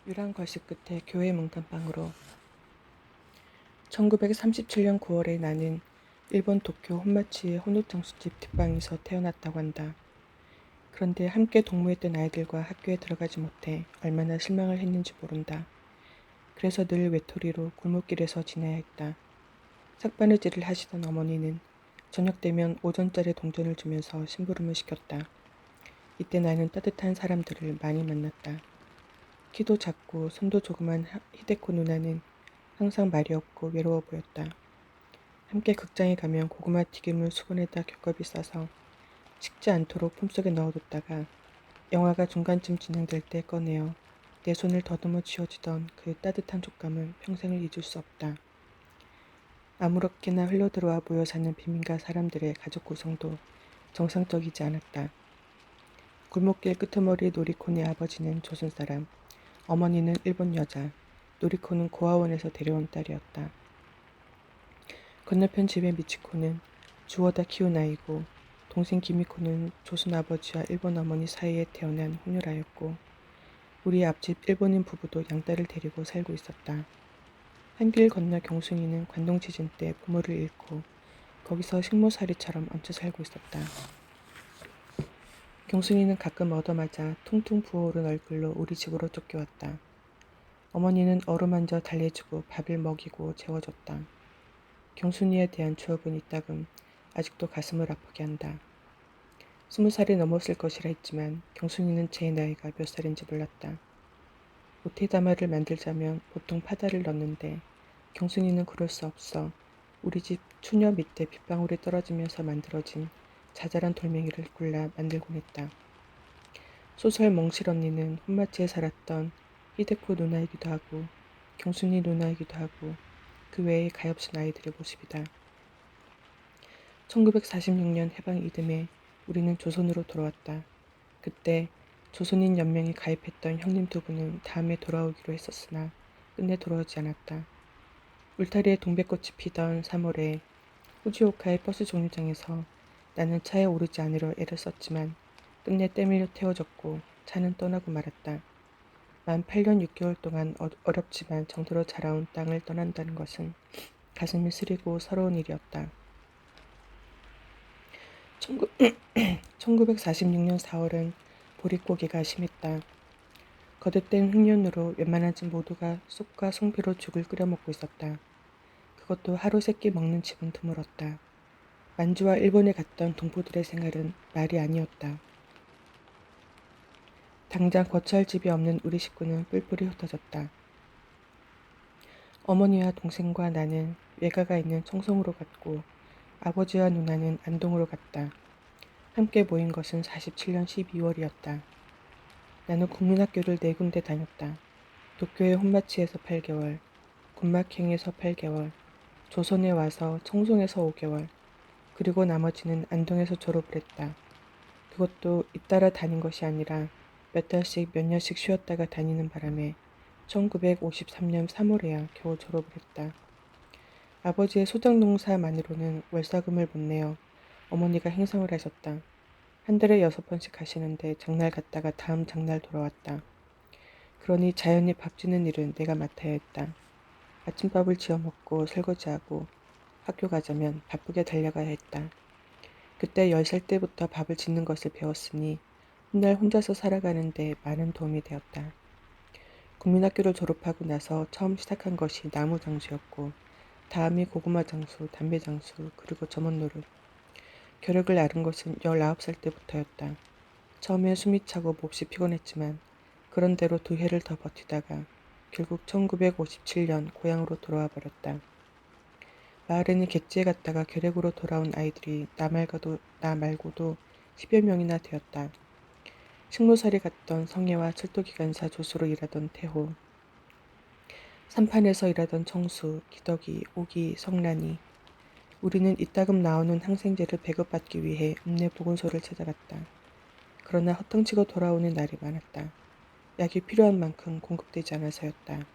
유랑 걸식 끝에 교회 몽탄방으로. 1937년 9월에 나는 일본 도쿄 혼마치의 혼옷장수집 뒷방에서 태어났다고 한다. 그런데 함께 동무했던 아이들과 학교에 들어가지 못해 얼마나 실망을 했는지 모른다. 그래서 늘 외톨이로 골목길에서 지내야 했다. 삭바느질을 하시던 어머니는 저녁 되면 오전짜리 동전을 주면서 심부름을 시켰다. 이때 나는 따뜻한 사람들을 많이 만났다. 키도 작고 손도 조그만 히데코 누나는 항상 말이 없고 외로워 보였다. 함께 극장에 가면 고구마 튀김을 수건에다 겹겹이 싸서 식지 않도록 품속에 넣어뒀다가 영화가 중간쯤 진행될 때 꺼내어 내 손을 더듬어 쥐어주던 그 따뜻한 촉감은 평생을 잊을 수 없다. 아무렇게나 흘러들어와 모여 사는 빈민가 사람들의 가족 구성도 정상적이지 않았다. 골목길 끄트머리 노리코네 아버지는 조선 사람, 어머니는 일본 여자, 노리코는 고아원에서 데려온 딸이었다. 건너편 집의 미치코는 주워다 키운 아이고, 동생 기미코는 조선 아버지와 일본 어머니 사이에 태어난 혼혈아였고, 우리 앞집 일본인 부부도 양딸을 데리고 살고 있었다. 한 길 건너 경순이는 관동지진 때 부모를 잃고 거기서 식모살이처럼 얹혀 살고 있었다. 경순이는 가끔 얻어맞아 퉁퉁 부어오른 얼굴로 우리 집으로 쫓겨왔다. 어머니는 어루만져 달래주고 밥을 먹이고 재워줬다. 경순이에 대한 추억은 이따금 아직도 가슴을 아프게 한다. 20살이 넘었을 것이라 했지만 경순이는 제 나이가 몇 살인지 몰랐다. 오테다마를 만들자면 보통 파다를 넣는데 경순이는 그럴 수 없어 우리 집 추녀 밑에 빗방울이 떨어지면서 만들어진 자잘한 돌멩이를 골라 만들곤 했다. 소설 몽실 언니는 혼마치에 살았던 히데코 누나이기도 하고 경순이 누나이기도 하고 그 외에 가엾은 아이들의 모습이다. 1946년 해방 이듬해 우리는 조선으로 돌아왔다. 그때 조선인 연맹에 가입했던 형님 두 분은 다음에 돌아오기로 했었으나 끝내 돌아오지 않았다. 울타리에 동백꽃이 피던 3월에 후지오카의 버스 정류장에서 나는 차에 오르지 않으려 애를 썼지만 끝내 때밀려 태워졌고 차는 떠나고 말았다. 만 8년 6개월 동안 어렵지만 정들어 자라온 땅을 떠난다는 것은 가슴이 쓰리고 서러운 일이었다. 1946년 4월은 보릿고개가 심했다. 거듭된 흑년으로 웬만한 집 모두가 쑥과 송피로 죽을 끓여 먹고 있었다. 그것도 하루 세 끼 먹는 집은 드물었다. 만주와 일본에 갔던 동포들의 생활은 말이 아니었다. 당장 거처할 집이 없는 우리 식구는 뿔뿔이 흩어졌다. 어머니와 동생과 나는 외가가 있는 청송으로 갔고 아버지와 누나는 안동으로 갔다. 함께 모인 것은 47년 12월이었다. 나는 국민학교를 4군데 다녔다. 도쿄의 혼마치에서 8개월, 군막행에서 8개월, 조선에 와서 청송에서 5개월, 그리고 나머지는 안동에서 졸업을 했다. 그것도 잇따라 다닌 것이 아니라 몇 달씩 몇 년씩 쉬었다가 다니는 바람에 1953년 3월에야 겨우 졸업을 했다. 아버지의 소장농사만으로는 월사금을 못 내어 어머니가 행성을 하셨다. 한 달에 6번씩 가시는데 장날 갔다가 다음 장날 돌아왔다. 그러니 자연히 밥 짓는 일은 내가 맡아야 했다. 아침밥을 지어 먹고 설거지하고 학교 가자면 바쁘게 달려가야 했다. 그때 10살 때부터 밥을 짓는 것을 배웠으니 훗날 혼자서 살아가는데 많은 도움이 되었다. 국민학교를 졸업하고 나서 처음 시작한 것이 나무 장수였고 다음이 고구마 장수, 담배 장수, 그리고 점원노릇. 겨력을 앓은 것은 19살 때부터였다. 처음엔 숨이 차고 몹시 피곤했지만 그런 대로 2해를 더 버티다가 결국 1957년 고향으로 돌아와 버렸다. 마을에는 객지에 갔다가 결핵으로 돌아온 아이들이 나 말고도 10여 명이나 되었다. 식모살이 갔던 성애와 철도기관사 조수로 일하던 태호, 산판에서 일하던 청수, 기덕이, 오기, 성란이. 우리는 이따금 나오는 항생제를 배급받기 위해 읍내 보건소를 찾아갔다. 그러나 허탕치고 돌아오는 날이 많았다. 약이 필요한 만큼 공급되지 않아서였다.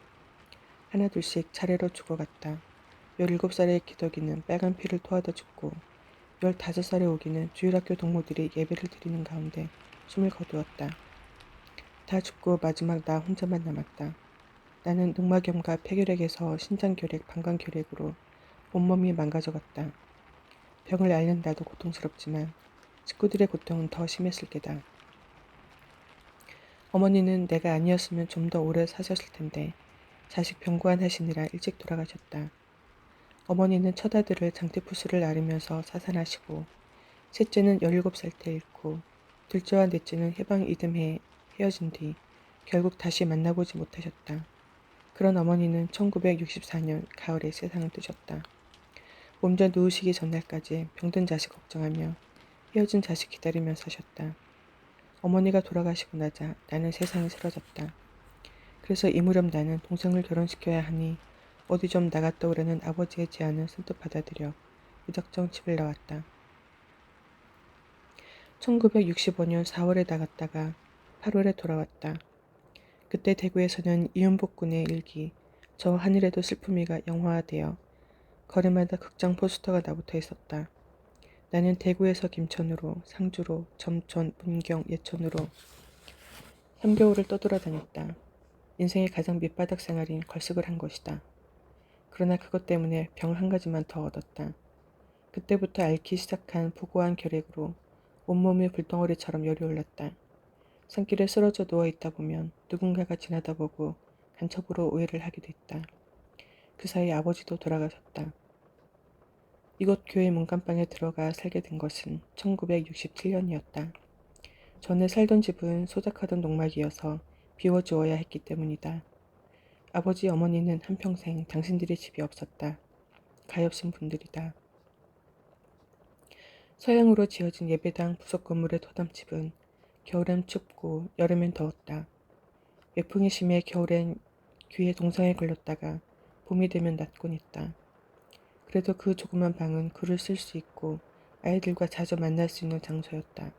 하나둘씩 차례로 죽어갔다. 17살의 기덕이는 빨간 피를 토하다 죽고 15살의 오기는 주일학교 동무들이 예배를 드리는 가운데 숨을 거두었다. 다 죽고 마지막 나 혼자만 남았다. 나는 늑막염과 폐결핵에서 신장결핵, 방광결핵으로 온몸이 망가져갔다. 병을 앓는 나도 고통스럽지만 식구들의 고통은 더 심했을 게다. 어머니는 내가 아니었으면 좀 더 오래 사셨을 텐데 자식 병고안 하시느라 일찍 돌아가셨다. 어머니는 첫 아들을 장티푸스를 앓으면서 사산하시고 셋째는 17살 때 잃고 둘째와 넷째는 해방 이듬해 헤어진 뒤 결국 다시 만나보지 못하셨다. 그런 어머니는 1964년 가을에 세상을 뜨셨다. 몸져 누우시기 전날까지 병든 자식 걱정하며 헤어진 자식 기다리며 사셨다. 어머니가 돌아가시고 나자 나는 세상이 싫어졌다. 그래서 이 무렵 나는 동생을 결혼시켜야 하니 어디 좀 나갔다 오라는 아버지의 제안을 선뜻 받아들여 무작정 집을 나왔다. 1965년 4월에 나갔다가 8월에 돌아왔다. 그때 대구에서는 이윤복 군의 일기 저 하늘에도 슬픔이가 영화화되어 거리마다 극장 포스터가 나붙어 있었다. 나는 대구에서 김천으로, 상주로, 점촌, 문경, 예천으로 3개월을 떠돌아다녔다. 인생의 가장 밑바닥 생활인 걸식을 한 것이다. 그러나 그것 때문에 병 한 가지만 더 얻었다. 그때부터 앓기 시작한 부고한 결핵으로 온몸이 불덩어리처럼 열이 올랐다. 산길에 쓰러져 누워있다 보면 누군가가 지나다 보고 간첩으로 오해를 하기도 했다. 그 사이 아버지도 돌아가셨다. 이곳 교회 문간방에 들어가 살게 된 것은 1967년이었다. 전에 살던 집은 소작하던 농막이어서 비워주어야 했기 때문이다. 아버지 어머니는 한평생 당신들의 집이 없었다. 가엾은 분들이다. 서양으로 지어진 예배당 부속 건물의 토담집은 겨울엔 춥고 여름엔 더웠다. 외풍이 심해 겨울엔 귀에 동상에 걸렸다가 봄이 되면 낫곤 했다. 그래도 그 조그만 방은 글을 쓸 수 있고 아이들과 자주 만날 수 있는 장소였다.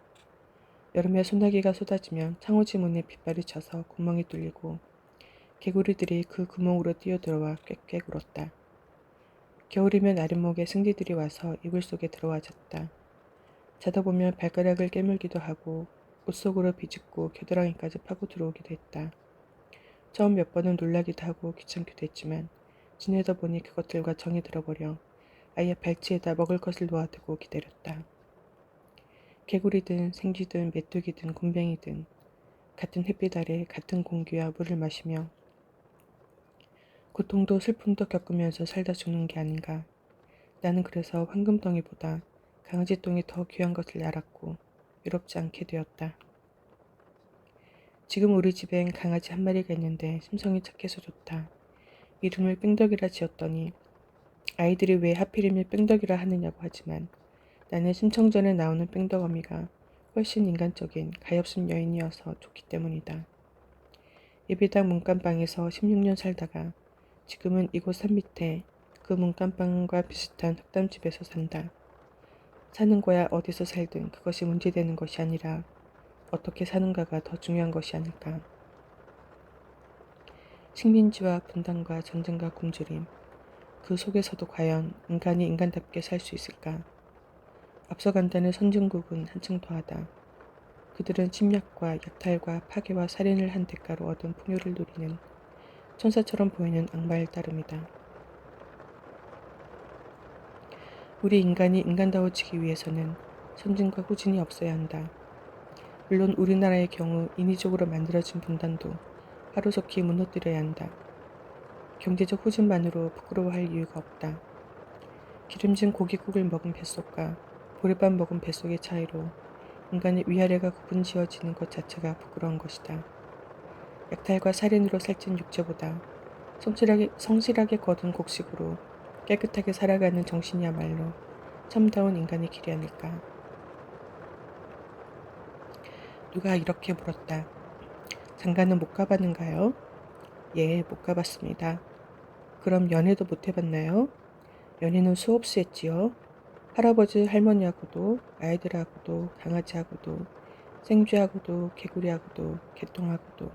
여름에 소나기가 쏟아지면 창호지 문에 빗발이 쳐서 구멍이 뚫리고 개구리들이 그 구멍으로 뛰어들어와 꽥꽥 울었다. 겨울이면 아랫목에 승디들이 와서 이불 속에 들어와 잤다. 자다 보면 발가락을 깨물기도 하고 옷 속으로 비집고 겨드랑이까지 파고 들어오기도 했다. 처음 몇 번은 놀라기도 하고 귀찮기도 했지만 지내다 보니 그것들과 정이 들어버려 아예 발치에다 먹을 것을 놓아두고 기다렸다. 개구리든 생쥐든 메뚜기든 곰뱅이든 같은 햇빛 아래 같은 공기와 물을 마시며 고통도 슬픔도 겪으면서 살다 죽는 게 아닌가. 나는 그래서 황금덩이보다 강아지똥이 더 귀한 것을 알았고 외롭지 않게 되었다. 지금 우리 집엔 강아지 한 마리가 있는데 심성이 착해서 좋다. 이름을 뺑덕이라 지었더니 아이들이 왜 하필이면 뺑덕이라 하느냐고 하지만 나는 심청전에 나오는 뺑덕어미가 훨씬 인간적인 가엾은 여인이어서 좋기 때문이다. 예배당 문간방에서 16년 살다가 지금은 이곳 산 밑에 그 문간방과 비슷한 흑담집에서 산다. 사는 거야 어디서 살든 그것이 문제되는 것이 아니라 어떻게 사는가가 더 중요한 것이 아닐까. 식민지와 분단과 전쟁과 굶주림, 그 속에서도 과연 인간이 인간답게 살 수 있을까. 앞서간다는 선진국은 한층 더하다. 그들은 침략과 약탈과 파괴와 살인을 한 대가로 얻은 풍요를 누리는 천사처럼 보이는 악마일 따름이다. 우리 인간이 인간다워지기 위해서는 선진과 후진이 없어야 한다. 물론 우리나라의 경우 인위적으로 만들어진 분단도 하루속히 무너뜨려야 한다. 경제적 후진만으로 부끄러워할 이유가 없다. 기름진 고깃국을 먹은 뱃속과 보리밥 먹은 뱃속의 차이로 인간의 위아래가 구분 지어지는 것 자체가 부끄러운 것이다. 약탈과 살인으로 살찐 육체보다 성실하게 거둔 곡식으로 깨끗하게 살아가는 정신이야말로 참다운 인간의 길이 아닐까. 누가 이렇게 물었다. 장가는 못 가봤는가요? 예, 못 가봤습니다. 그럼 연애도 못 해봤나요? 연애는 수없이 했지요. 할아버지 할머니하고도 아이들하고도 강아지하고도 생쥐하고도 개구리하고도 개똥하고도